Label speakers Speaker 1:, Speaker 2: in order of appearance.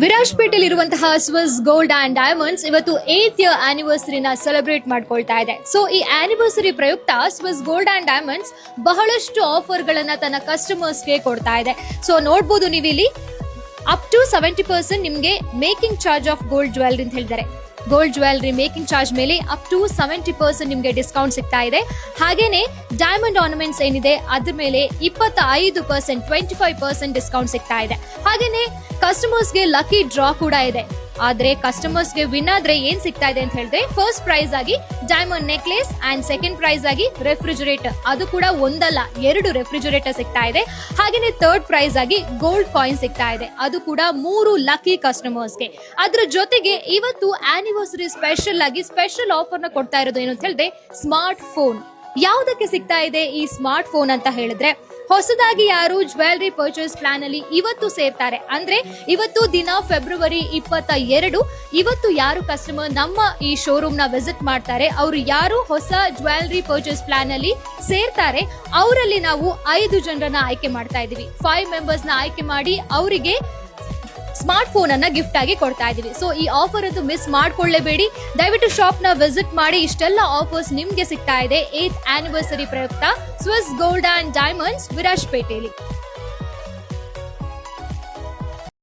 Speaker 1: ವಿರಾಜ್ಪೇಟೆಯಲ್ಲಿರುವಂತಹ Swiss gold and diamonds ಇವತ್ತು 8th year ಆನಿವರ್ಸರಿನ celebrate ಮಾಡ್ಕೊಳ್ತಾ ಇದೆ. ಸೊ ಈ ಆನಿವರ್ಸರಿ ಪ್ರಯುಕ್ತ ಸ್ವಿಸ್ ಗೋಲ್ಡ್ ಅಂಡ್ ಡೈಮಂಡ್ಸ್ ಬಹಳಷ್ಟು ಆಫರ್ ಗಳನ್ನ ತನ್ನ ಕಸ್ಟಮರ್ಸ್ಗೆ ಕೊಡ್ತಾ ಇದೆ. ಸೊ ನೋಡಬಹುದು ನೀವು ಇಲ್ಲಿ ಅಪ್ ಟು 70% ನಿಮಗೆ making charge of gold jewellery ಅಂತ ಹೇಳಿದ್ದಾರೆ. ಗೋಲ್ಡ್ ಜ್ಯುವೆಲರಿ ಮೇಕಿಂಗ್ ಚಾರ್ಜ್ ಮೇಲೆ ಅಪ್ ಟು 70% ನಿಮಗೆ ಡಿಸ್ಕೌಂಟ್ ಸಿಗ್ತಾ ಇದೆ. ಹಾಗೇನೆ ಡೈಮಂಡ್ ಆರ್ನಮೆಂಟ್ಸ್ ಏನಿದೆ ಅದ್ರ ಮೇಲೆ 25% 25% ಡಿಸ್ಕೌಂಟ್ ಸಿಗ್ತಾ ಇದೆ. ಹಾಗೇನೆ ಕಸ್ಟಮರ್ಸ್ಗೆ ಲಕ್ಕಿ ಡ್ರಾ ಕೂಡ ಇದೆ. ಆದ್ರೆ ಕಸ್ಟಮರ್ಸ್ಗೆ ವಿನ್ ಆದ್ರೆ ಏನ್ ಸಿಗ್ತಾ ಇದೆ ಅಂತ ಹೇಳಿದ್ರೆ, ಫಸ್ಟ್ ಪ್ರೈಸ್ ಆಗಿ diamond necklace and second prize ಆಗಿ ರೆಫ್ರಿಜರೇಟರ್, ಅದು ಕೂಡ ಒಂದಲ್ಲ 2 ರೆಫ್ರಿಜರೇಟರ್ ಸಿಗ್ತಾ ಇದೆ. ಹಾಗೇನೆ ಥರ್ಡ್ ಪ್ರೈಸ್ ಆಗಿ ಗೋಲ್ಡ್ ಕಾಯಿನ್ ಸಿಗ್ತಾ ಇದೆ, ಅದು ಕೂಡ 3 ಲಕ್ಕಿ ಕಸ್ಟಮರ್ಸ್ಗೆ. ಅದ್ರ ಜೊತೆಗೆ ಇವತ್ತು ಆನಿವರ್ಸರಿ ಸ್ಪೆಷಲ್ ಆಗಿ ಸ್ಪೆಷಲ್ ಆಫರ್ ನ ಕೊಡ್ತಾ ಇರೋದು ಏನು ಅಂತ ಹೇಳಿದ್ರೆ, ಸ್ಮಾರ್ಟ್ ಫೋನ್. ಯಾವುದಕ್ಕೆ ಸಿಗ್ತಾ ಇದೆ ಈ ಸ್ಮಾರ್ಟ್ ಫೋನ್ ಅಂತ ಹೇಳಿದ್ರೆ, ಹೊಸದಾಗಿ ಯಾರು ಜ್ಯುವೆಲರಿ ಪರ್ಚೇಸ್ ಪ್ಲಾನ್ ಅಲ್ಲಿ ಇವತ್ತು ಸೇರ್ತಾರೆ, ಅಂದ್ರೆ ಇವತ್ತು ದಿನ ಫೆಬ್ರವರಿ 22, ಇವತ್ತು ಯಾರು ಕಸ್ಟಮರ್ ನಮ್ಮ ಈ ಶೋರೂಮ್ ನ ವಿಸಿಟ್ ಮಾಡ್ತಾರೆ, ಅವರು ಯಾರು ಹೊಸ ಜ್ಯುವೆಲರಿ ಪರ್ಚೇಸ್ ಪ್ಲಾನ್ ಅಲ್ಲಿ ಸೇರ್ತಾರೆ, ಅವರಲ್ಲಿ ನಾವು 5 ಜನರನ್ನ ಆಯ್ಕೆ ಮಾಡ್ತಾ ಇದೀವಿ. 5 ಮೆಂಬರ್ಸ್ ನ ಆಯ್ಕೆ ಮಾಡಿ ಅವರಿಗೆ ಸ್ಮಾರ್ಟ್ ಫೋನ್ ಅನ್ನ ಗಿಫ್ಟ್ ಆಗಿ ಕೊಡ್ತಾ ಇದೀವಿ. ಸೊ ಈ ಆಫರ್ ಅಂತೂ ಮಿಸ್ ಮಾಡ್ಕೊಳ್ಳೇಬೇಡಿ, ದಯವಿಟ್ಟು ಶಾಪ್ ನ ವಿಸಿಟ್ ಮಾಡಿ. ಇಷ್ಟೆಲ್ಲ ಆಫರ್ಸ್ ನಿಮ್ಗೆ ಸಿಗ್ತಾ ಇದೆ 8th ಆನಿವರ್ಸರಿ ಪ್ರಯುಕ್ತ ಸ್ವಿಸ್ ಗೋಲ್ಡ್ ಅಂಡ್ ಡೈಮಂಡ್ಸ್ ವಿರಾಜ್ಪೇಟೆಯಲ್ಲಿ.